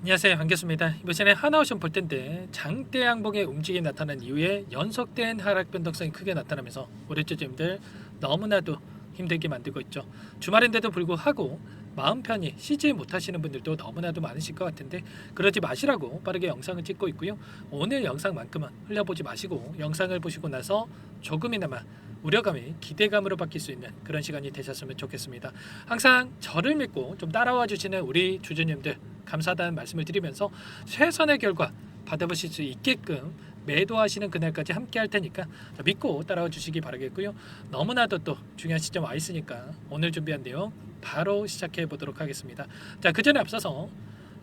안녕하세요, 반갑습니다. 이번 시간에 하나오션 볼 텐데 장대 양봉의 움직임이 나타난 이후에 연속된 하락 변동성이 크게 나타나면서 우리 투자자님들 너무나도 힘들게 만들고 있죠. 주말인데도 불구하고 마음 편히 쉬지 못하시는 분들도 너무나도 많으실 것 같은데 그러지 마시라고 빠르게 영상을 찍고 있고요. 오늘 영상만큼은 흘려보지 마시고 영상을 보시고 나서 조금이나마 우려감이 기대감으로 바뀔 수 있는 그런 시간이 되셨으면 좋겠습니다. 항상 저를 믿고 좀 따라와 주시는 우리 주주님들 감사하다는 말씀을 드리면서 최선의 결과 받아보실 수 있게끔 매도하시는 그날까지 함께 할 테니까 믿고 따라와 주시기 바라겠고요. 너무나도 또 중요한 시점 와 있으니까 오늘 준비한 내용 바로 시작해 보도록 하겠습니다. 자, 그 전에 앞서서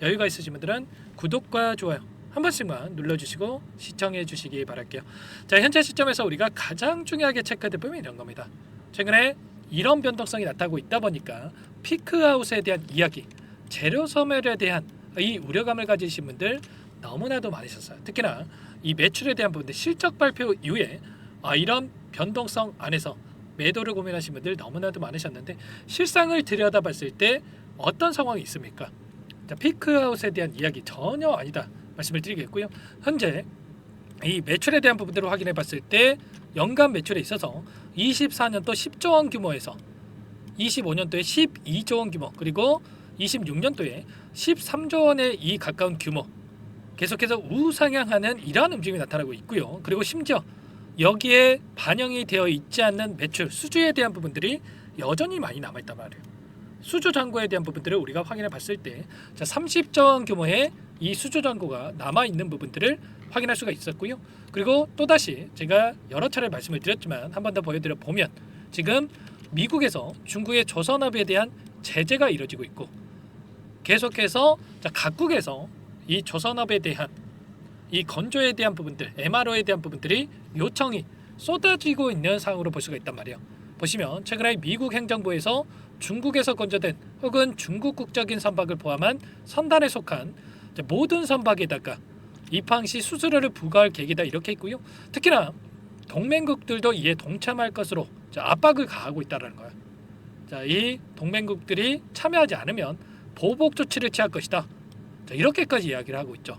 여유가 있으신 분들은 구독과 좋아요 한 번씩만 눌러주시고 시청해 주시기 바랄게요. 자, 현재 시점에서 우리가 가장 중요하게 체크해야 될 부분이 이런 겁니다. 최근에 이런 변동성이 나타나고 있다 보니까 피크아웃에 대한 이야기, 재료 소멸에 대한 이 우려감을 가지신 분들 너무나도 많으셨어요. 특히나 이 매출에 대한 부분들 실적 발표 이후에 이런 변동성 안에서 매도를 고민하신 분들 너무나도 많으셨는데 실상을 들여다봤을 때 어떤 상황이 있습니까? 자, 피크아웃에 대한 이야기 전혀 아니다 말씀을 드리겠고요. 현재 이 매출에 대한 부분들을 확인해 봤을 때 연간 매출에 있어서 24년도 10조 원 규모에서 25년도에 12조 원 규모, 그리고 26년도에 13조 원의 이 가까운 규모 계속해서 우상향하는 이러한 움직임이 나타나고 있고요. 그리고 심지어 여기에 반영이 되어 있지 않는 매출 수주에 대한 부분들이 여전히 많이 남아있단 말이에요. 수주 잔고에 대한 부분들을 우리가 확인해 봤을 때 30조 원 규모의 이 수주 잔고가 남아있는 부분들을 확인할 수가 있었고요. 그리고 또다시 제가 여러 차례 말씀을 드렸지만 한 번 더 보여드려 보면 지금 미국에서 중국의 조선업에 대한 제재가 이루어지고 있고 계속해서 각국에서 이 조선업에 대한 이 건조에 대한 부분들, MRO에 대한 부분들이 요청이 쏟아지고 있는 상황으로 볼 수가 있단 말이에요. 보시면 최근에 미국 행정부에서 중국에서 건조된 혹은 중국 국적인 선박을 포함한 선단에 속한 모든 선박에다가 입항 시 수수료를 부과할 계획이다 이렇게 있고요. 특히나 동맹국들도 이에 동참할 것으로 압박을 가하고 있다는 거예요. 자, 이 동맹국들이 참여하지 않으면 보복 조치를 취할 것이다. 자, 이렇게까지 이야기를 하고 있죠.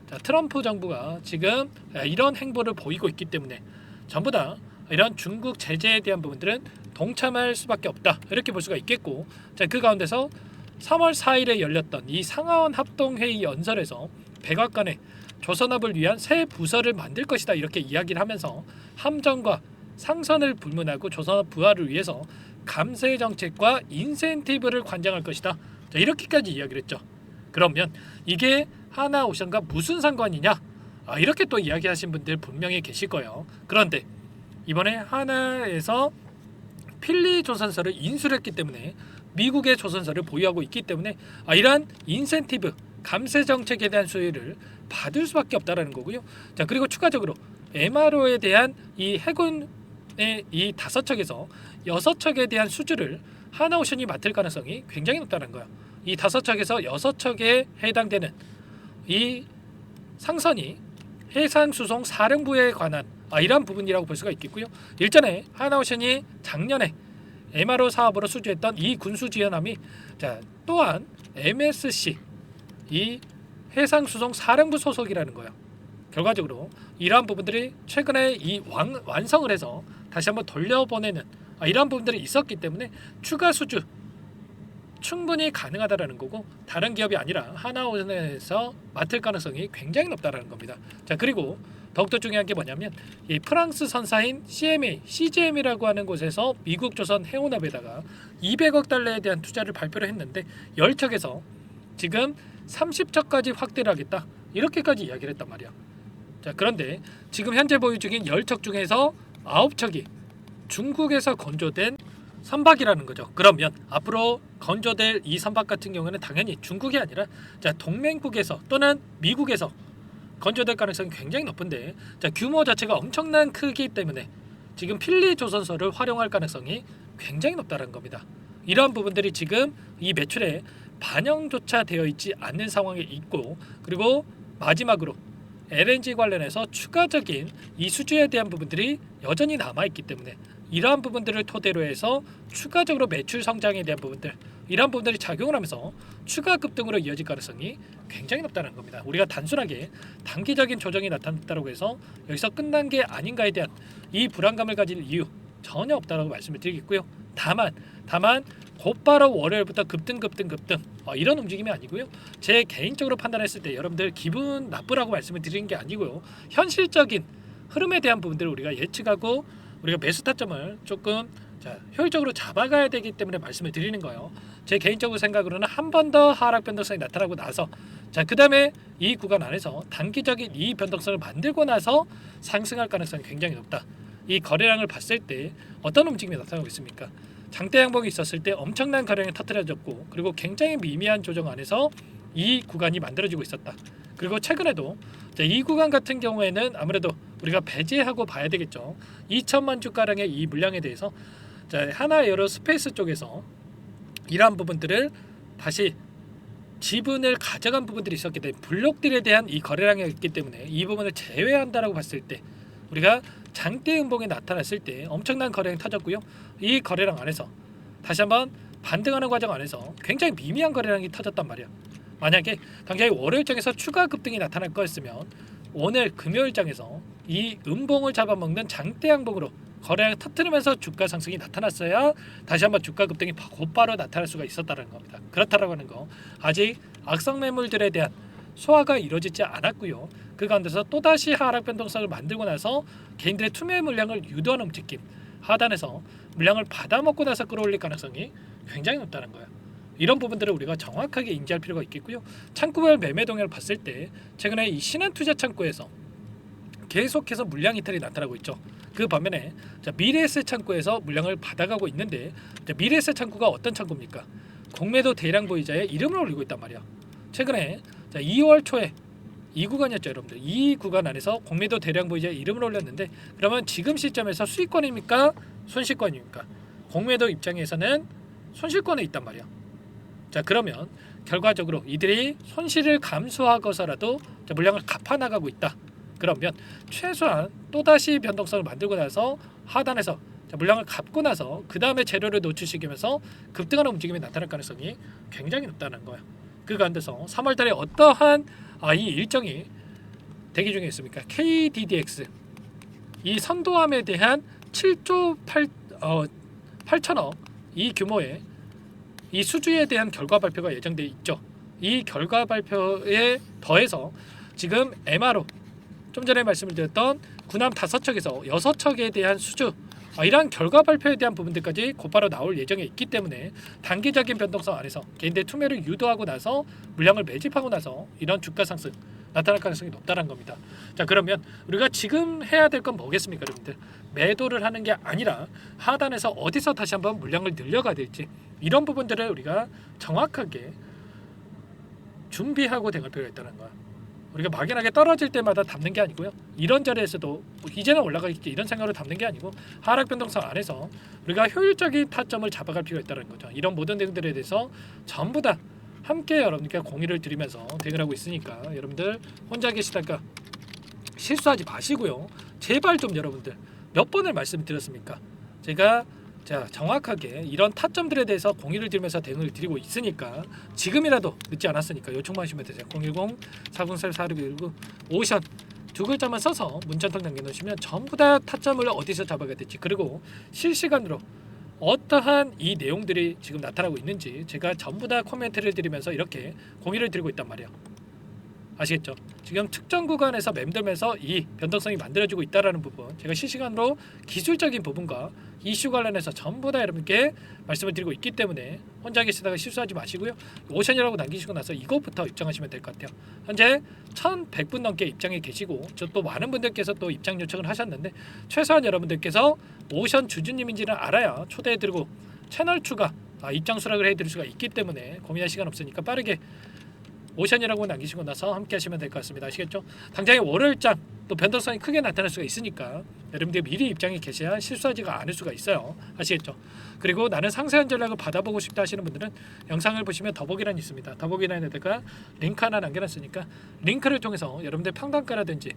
자, 트럼프 정부가 지금 이런 행보를 보이고 있기 때문에 전부 다 이런 중국 제재에 대한 부분들은 동참할 수밖에 없다 이렇게 볼 수가 있겠고, 자, 그 가운데서 3월 4일에 열렸던 이 상하원 합동회의 연설에서 백악관에 조선업을 위한 새 부서를 만들 것이다 이렇게 이야기를 하면서 함정과 상선을 불문하고 조선업 부활을 위해서 감세 정책과 인센티브를 관장할 것이다. 자, 이렇게까지 이야기를 했죠. 그러면 이게 하나오션과 무슨 상관이냐? 이렇게 또 이야기하신 분들 분명히 계실 거예요. 그런데 이번에 하나에서 필리 조선사를 인수를 했기 때문에 미국의 조선사를 보유하고 있기 때문에 이러한 인센티브, 감세 정책에 대한 수혜를 받을 수밖에 없다라는 거고요. 자, 그리고 추가적으로 MRO에 대한 이 해군의 이 5척에서 6척에 대한 수주를 하나오션이 맡을 가능성이 굉장히 높다는 거예요. 이 5척에서 6척에 해당되는 이 상선이 해상수송 사령부에 관한 이러한 부분이라고 볼 수가 있겠고요. 일전에 하나오션이 작년에 MRO 사업으로 수주했던 이 군수지원함이 또한 MSC 이 해상수송 사령부 소속이라는 거예요. 결과적으로 이러한 부분들이 최근에 이 완성을 해서 다시 한번 돌려보내는 이러한 부분들이 있었기 때문에 추가 수주 충분히 가능하다라는 거고, 다른 기업이 아니라 하나오션에서 맡을 가능성이 굉장히 높다라는 겁니다. 자, 그리고 더욱더 중요한 게 뭐냐면 이 프랑스 선사인 CGM이라고 하는 곳에서 미국 조선 해운업에다가 200억 달러에 대한 투자를 발표를 했는데 10척에서 지금 30척까지 확대를 하겠다 이렇게까지 이야기를 했단 말이야. 자, 그런데 지금 현재 보유 중인 10척 중에서 9척이 중국에서 건조된 선박이라는 거죠. 그러면 앞으로 건조될 이 선박 같은 경우는 당연히 중국이 아니라 동맹국에서 또는 미국에서 건조될 가능성이 굉장히 높은데, 규모 자체가 엄청난 크기 때문에 지금 필리 조선소를 활용할 가능성이 굉장히 높다는 겁니다. 이러한 부분들이 지금 이 매출에 반영조차 되어 있지 않는 상황에 있고, 그리고 마지막으로 LNG 관련해서 추가적인 이 수주에 대한 부분들이 여전히 남아있기 때문에 이러한 부분들을 토대로 해서 추가적으로 매출 성장에 대한 부분들, 이러한 부분들이 작용을 하면서 추가 급등으로 이어질 가능성이 굉장히 높다는 겁니다. 우리가 단순하게 단기적인 조정이 나타났다고 해서 여기서 끝난 게 아닌가에 대한 이 불안감을 가질 이유 전혀 없다라고 말씀을 드리겠고요. 다만 곧바로 월요일부터 급등 이런 움직임이 아니고요. 제 개인적으로 판단했을 때 여러분들 기분 나쁘라고 말씀을 드리는 게 아니고요. 현실적인 흐름에 대한 부분들을 우리가 예측하고 우리가 매수 타점을 조금 효율적으로 잡아가야 되기 때문에 말씀을 드리는 거예요. 제 개인적으로 생각으로는 한 번 더 하락 변동성이 나타나고 나서 그 다음에 이 구간 안에서 단기적인 이 변동성을 만들고 나서 상승할 가능성이 굉장히 높다. 이 거래량을 봤을 때 어떤 움직임이 나타나고 있습니까? 장대 양봉이 있었을 때 엄청난 거래량이 터뜨려졌고 그리고 굉장히 미미한 조정 안에서 이 구간이 만들어지고 있었다. 그리고 최근에도 이 구간 같은 경우에는 아무래도 우리가 배제하고 봐야 되겠죠. 2천만 주가량의 이 물량에 대해서 하나 여러 스페이스 쪽에서 이러한 부분들을 다시 지분을 가져간 부분들이 있었기 때문에 블록들에 대한 이 거래량이 있기 때문에 이 부분을 제외한다라고 봤을 때 우리가 장대 음봉이 나타났을 때 엄청난 거래량이 터졌고요. 이 거래량 안에서 다시 한번 반등하는 과정 안에서 굉장히 미미한 거래량이 터졌단 말이야. 만약에 당장에 월요일장에서 추가 급등이 나타날 거였으면 오늘 금요일장에서 이 음봉을 잡아먹는 장대 양봉으로 거래량을 터뜨리면서 주가 상승이 나타났어야 다시 한번 주가 급등이 곧바로 나타날 수가 있었다는 겁니다. 그렇다라고 하는 거 아직 악성 매물들에 대한 소화가 이루어지지 않았고요. 그 가운데서 또다시 하락 변동성을 만들고 나서 개인들의 투매 물량을 유도하는 움직임, 하단에서 물량을 받아먹고 나서 끌어올릴 가능성이 굉장히 높다는 거예요. 이런 부분들을 우리가 정확하게 인지할 필요가 있겠고요. 창구별 매매 동향을 봤을 때 최근에 이 신한투자 창구에서 계속해서 물량 이탈이 나타나고 있죠. 그 반면에 미래에셋 창구에서 물량을 받아가고 있는데 미래에셋 창구가 어떤 창구입니까? 공매도 대량 보유자의 이름을 올리고 있단 말이야. 최근에 2월 초에 이 구간이었죠, 여러분들. 이 구간 안에서 공매도 대량 보유자의 이름을 올렸는데 그러면 지금 시점에서 수익권입니까? 손실권입니까? 공매도 입장에서는 손실권에 있단 말이야. 그러면 결과적으로 이들이 손실을 감수하고서라도 물량을 갚아나가고 있다. 그러면 최소한 또다시 변동성을 만들고 나서 하단에서 물량을 갚고 나서 그 다음에 재료를 노출시키면서 급등하는 움직임이 나타날 가능성이 굉장히 높다는 거예요. 그 가운데서 3월달에 어떠한 이 일정이 대기 중에 있습니까? KDDX 이 선도함에 대한 7조 8천억 이 규모의 이 수주에 대한 결과 발표가 예정돼 있죠. 이 결과 발표에 더해서 지금 MRO 좀 전에 말씀을 드렸던 군함 5척에서 6척에 대한 수주 이러한 결과 발표에 대한 부분들까지 곧바로 나올 예정에 있기 때문에 단기적인 변동성 안에서 개인들 투매를 유도하고 나서 물량을 매집하고 나서 이런 주가 상승 나타날 가능성이 높다는 겁니다. 그러면 우리가 지금 해야 될 건 뭐겠습니까, 여러분들? 매도를 하는 게 아니라 하단에서 어디서 다시 한번 물량을 늘려가야 될지 이런 부분들을 우리가 정확하게 준비하고 대응할 필요가 있다는 거야. 우리가 막연하게 떨어질 때마다 담는 게 아니고요. 이런 자리에서도 이제는 올라가겠지 이런 생각으로 담는 게 아니고 하락 변동성 안에서 우리가 효율적인 타점을 잡아갈 필요가 있다는 거죠. 이런 모든 대응들에 대해서 전부 다 함께 여러분께 공유를 드리면서 대응을 하고 있으니까 여러분들 혼자 계시다가 실수하지 마시고요. 제발 좀 여러분들 몇 번을 말씀드렸습니까? 제가 정확하게 이런 타점들에 대해서 공유를 드리면서 대응을 드리고 있으니까 지금이라도 늦지 않았으니까 요청만 하시면 되세요. 010-404-4619 오션 두 글자만 써서 문자통 남겨놓으시면 전부 다 타점을 어디서 잡아야 될지 그리고 실시간으로 어떠한 이 내용들이 지금 나타나고 있는지 제가 전부 다 코멘트를 드리면서 이렇게 공유를 드리고 있단 말이에요. 아시겠죠? 지금 특정 구간에서 맴돌면서 이 변동성이 만들어지고 있다는 부분 제가 실시간으로 기술적인 부분과 이슈 관련해서 전부 다 여러분께 말씀을 드리고 있기 때문에 혼자 계시다가 실수하지 마시고요. 오션이라고 남기시고 나서 이것부터 입장하시면 될 것 같아요. 현재 1100분 넘게 입장해 계시고 또 많은 분들께서 또 입장 요청을 하셨는데 최소한 여러분들께서 오션 주주님인지는 알아야 초대해드리고 채널 추가 입장 수락을 해드릴 수가 있기 때문에 고민할 시간 없으니까 빠르게 오션이라고 남기시고 나서 함께 하시면 될 것 같습니다. 아시겠죠? 당장에 월요일장 또 변동성이 크게 나타날 수가 있으니까 여러분들 미리 입장에 계셔야 실수하지가 않을 수가 있어요. 아시겠죠? 그리고 나는 상세한 전략을 받아보고 싶다 하시는 분들은 영상을 보시면 더보기란이 있습니다. 더보기란에다가 링크 하나 남겨놨으니까 링크를 통해서 여러분들 평단가라든지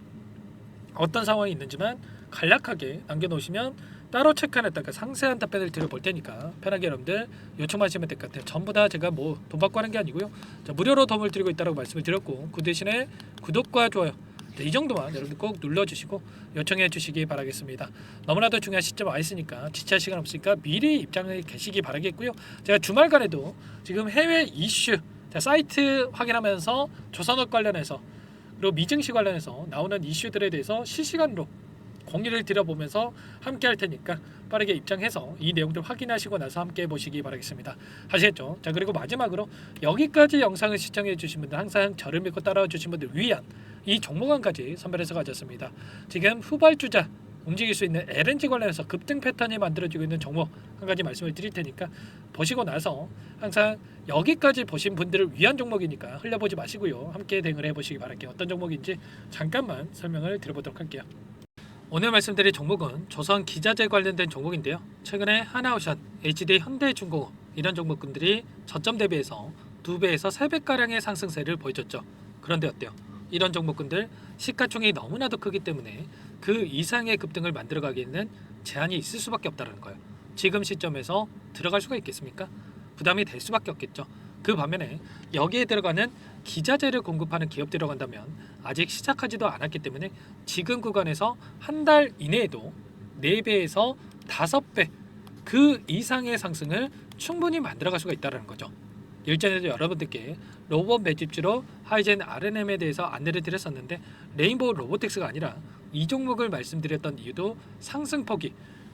어떤 상황이 있는지만 간략하게 남겨놓으시면 따로 체크해놨다가 상세한 답변을 드려볼 테니까 편하게 여러분들 요청하시면 될 것 같아요. 전부 다 제가 뭐 돈 받고 하는 게 아니고요. 자, 무료로 도움을 드리고 있다고 말씀을 드렸고 그 대신에 구독과 좋아요 이 정도만 여러분들 꼭 눌러주시고 요청해 주시기 바라겠습니다. 너무나도 중요한 시점 와 있으니까 지체할 시간 없으니까 미리 입장해 계시기 바라겠고요. 제가 주말간에도 지금 해외 이슈 자, 사이트 확인하면서 조선업 관련해서 그리고 미증시 관련해서 나오는 이슈들에 대해서 실시간으로 공유를 드려보면서 함께 할 테니까 빠르게 입장해서 이 내용들 확인하시고 나서 함께 해보시기 바라겠습니다. 아시겠죠? 자, 그리고 마지막으로 여기까지 영상을 시청해 주신 분들 항상 저를 믿고 따라와 주신 분들 위한 이 종목안까지 선별해서 가졌습니다. 지금 후발주자 움직일 수 있는 LNG 관련해서 급등 패턴이 만들어지고 있는 종목 한 가지 말씀을 드릴 테니까 보시고 나서 항상 여기까지 보신 분들을 위한 종목이니까 흘려보지 마시고요. 함께 대응을 해보시기 바랄게요. 어떤 종목인지 잠깐만 설명을 드려보도록 할게요. 오늘 말씀드릴 종목은 조선 기자재 관련된 종목인데요. 최근에 하나오션, HD 현대중공업 이런 종목군들이 저점 대비해서 2배에서 3배가량의 상승세를 보여줬죠. 그런데 어때요? 이런 종목군들 시가총액이 너무나도 크기 때문에 그 이상의 급등을 만들어가기에는 제한이 있을 수밖에 없다는 거예요. 지금 시점에서 들어갈 수가 있겠습니까? 부담이 될 수밖에 없겠죠. 그 반면에 여기에 들어가는 기자재를 공급하는 기업 들어간다면 아직 시작하지도 않았기 때문에 지금 구간에서 한 달 이내에도 4배에서 5배 그 이상의 상승을 충분히 만들어갈 수가 있다는 거죠. 일전에도 여러분들께 로봇 매집주로 하이젠 RNM에 대해서 안내를 드렸었는데 레인보우 로보틱스가 아니라 이 종목을 말씀드렸던 이유도 상승폭이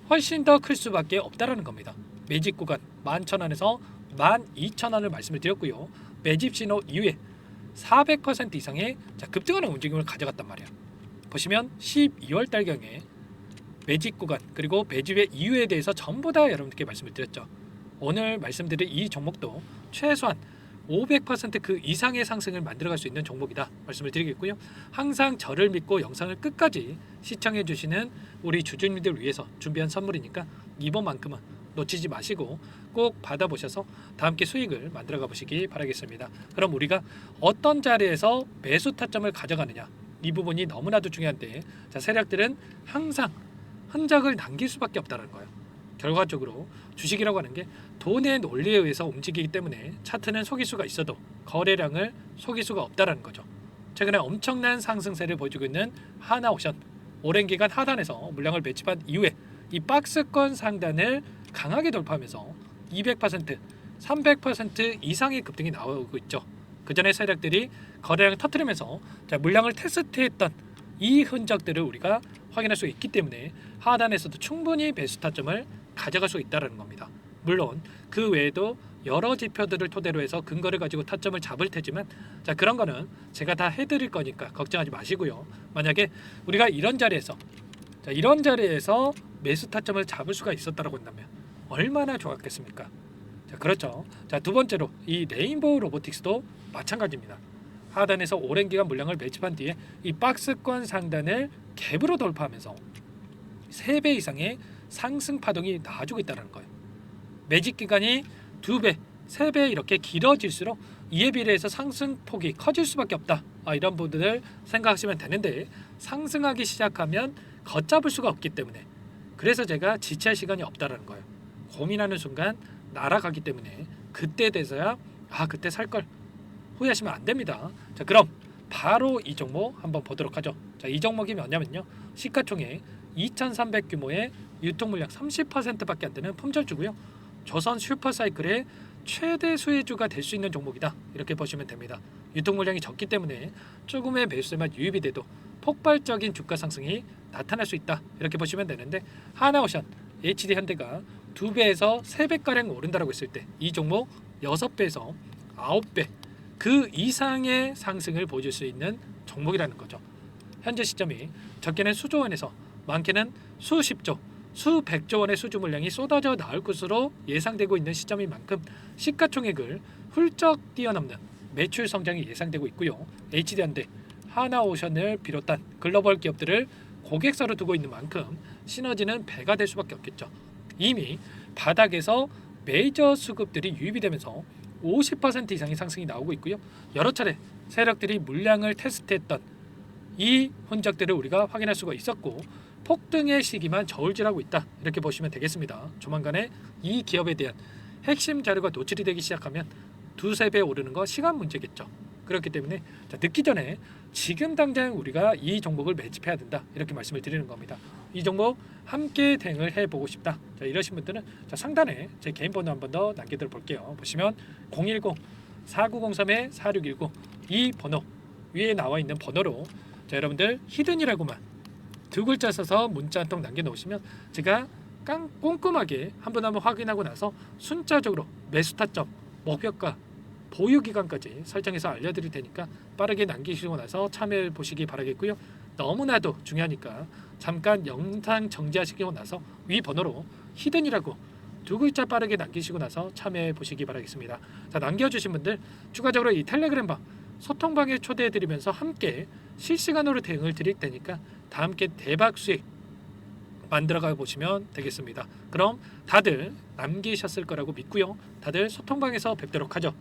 훨씬 더 클 수밖에 없다라는 겁니다. 매집 구간 11,000원에서 12,000원을 말씀을 드렸고요. 매집 신호 이후에 400% 이상의 급등하는 움직임을 가져갔단 말이야. 보시면 12월 달경에 매집 구간 그리고 매집의 이유에 대해서 전부 다 여러분들께 말씀을 드렸죠. 오늘 말씀드린 이 종목도 최소한 500%그 이상의 상승을 만들어갈 수 있는 종목이다 말씀을 드리겠고요. 항상 저를 믿고 영상을 끝까지 시청해 주시는 우리 주주님들 위해서 준비한 선물이니까 이번만큼은 놓치지 마시고 꼭 받아보셔서 다 함께 수익을 만들어가 보시기 바라겠습니다. 그럼 우리가 어떤 자리에서 매수 타점을 가져가느냐 이 부분이 너무나도 중요한데 자, 세력들은 항상 흔적을 남길 수밖에 없다는 거예요. 결과적으로 주식이라고 하는 게 돈의 논리에 의해서 움직이기 때문에 차트는 속일 수가 있어도 거래량을 속일 수가 없다는 거죠. 최근에 엄청난 상승세를 보여주고 있는 하나오션 오랜 기간 하단에서 물량을 매집한 이후에 이 박스권 상단을 강하게 돌파하면서 200%, 300% 이상의 급등이 나오고 있죠. 그 전에 세력들이 거래량을 터뜨리면서 물량을 테스트했던 이 흔적들을 우리가 확인할 수 있기 때문에 하단에서도 충분히 매수 타점을 가져갈 수 있다는 겁니다. 물론 그 외에도 여러 지표들을 토대로 해서 근거를 가지고 타점을 잡을 테지만 그런 거는 제가 다 해드릴 거니까 걱정하지 마시고요. 만약에 우리가 이런 자리에서 매수 타점을 잡을 수가 있었다고 한다면 얼마나 좋았겠습니까? 그렇죠. 두 번째로 이 레인보우 로보틱스도 마찬가지입니다. 하단에서 오랜 기간 물량을 매집한 뒤에 이 박스권 상단을 갭으로 돌파하면서 3배 이상의 상승 파동이 나와주고 있다는 거예요. 매집 기간이 2배, 3배 이렇게 길어질수록 이에 비례해서 상승폭이 커질 수밖에 없다. 이런 부분을 생각하시면 되는데 상승하기 시작하면 걷잡을 수가 없기 때문에 그래서 제가 지체할 시간이 없다는 거예요. 고민하는 순간 날아가기 때문에 그때 돼서야 그때 살 걸 후회하시면 안 됩니다. 자, 그럼 바로 이 종목 한번 보도록 하죠. 자, 이 종목이 뭐냐면요. 시가총액 2,300 규모의 유통 물량 30%밖에 안 되는 품절주고요. 조선 슈퍼사이클의 최대 수혜주가 될 수 있는 종목이다. 이렇게 보시면 됩니다. 유통 물량이 적기 때문에 조금의 매수세만 유입이 돼도 폭발적인 주가 상승이 나타날 수 있다. 이렇게 보시면 되는데 하나오션, HD 현대가 2배에서 3배가량 오른다라고 했을 때 이 종목 6배에서 9배 그 이상의 상승을 보여줄 수 있는 종목이라는 거죠. 현재 시점이 적게는 수조 원에서 많게는 수십조, 수백조 원의 수주 물량이 쏟아져 나올 것으로 예상되고 있는 시점인 만큼 시가총액을 훌쩍 뛰어넘는 매출 성장이 예상되고 있고요. HD현대, 하나오션을 비롯한 글로벌 기업들을 고객사로 두고 있는 만큼 시너지는 배가 될 수밖에 없겠죠. 이미 바닥에서 메이저 수급들이 유입이 되면서 50% 이상의 상승이 나오고 있고요. 여러 차례 세력들이 물량을 테스트했던 이 흔적들을 우리가 확인할 수가 있었고 폭등의 시기만 저울질하고 있다. 이렇게 보시면 되겠습니다. 조만간에 이 기업에 대한 핵심 자료가 노출이 되기 시작하면 두세 배 오르는 거 시간 문제겠죠. 그렇기 때문에 늦기 전에 지금 당장 우리가 이 종목을 매집해야 된다. 이렇게 말씀을 드리는 겁니다. 이 종목 함께 대응을 해보고 싶다. 이러신 분들은 상단에 제 개인 번호 한 번 더 남겨드려 볼게요. 보시면 010-4903-4619 이 번호 위에 나와 있는 번호로 여러분들 히든이라고만 두 글자 써서 문자 한 통 남겨놓으시면 제가 꼼꼼하게 한 번 확인하고 나서 순차적으로 매수 타점, 목표가, 보유 기간까지 설정해서 알려드릴 테니까 빠르게 남기시고 나서 참여해 보시기 바라겠고요. 너무나도 중요하니까 잠깐 영상 정지하시고 나서 위 번호로 히든이라고 두 글자 빠르게 남기시고 나서 참여해 보시기 바라겠습니다. 자, 남겨주신 분들 추가적으로 이 텔레그램방 소통방에 초대해 드리면서 함께 실시간으로 대응을 드릴 테니까 다 함께 대박 수익 만들어가 보시면 되겠습니다. 그럼 다들 남기셨을 거라고 믿고요. 다들 소통방에서 뵙도록 하죠.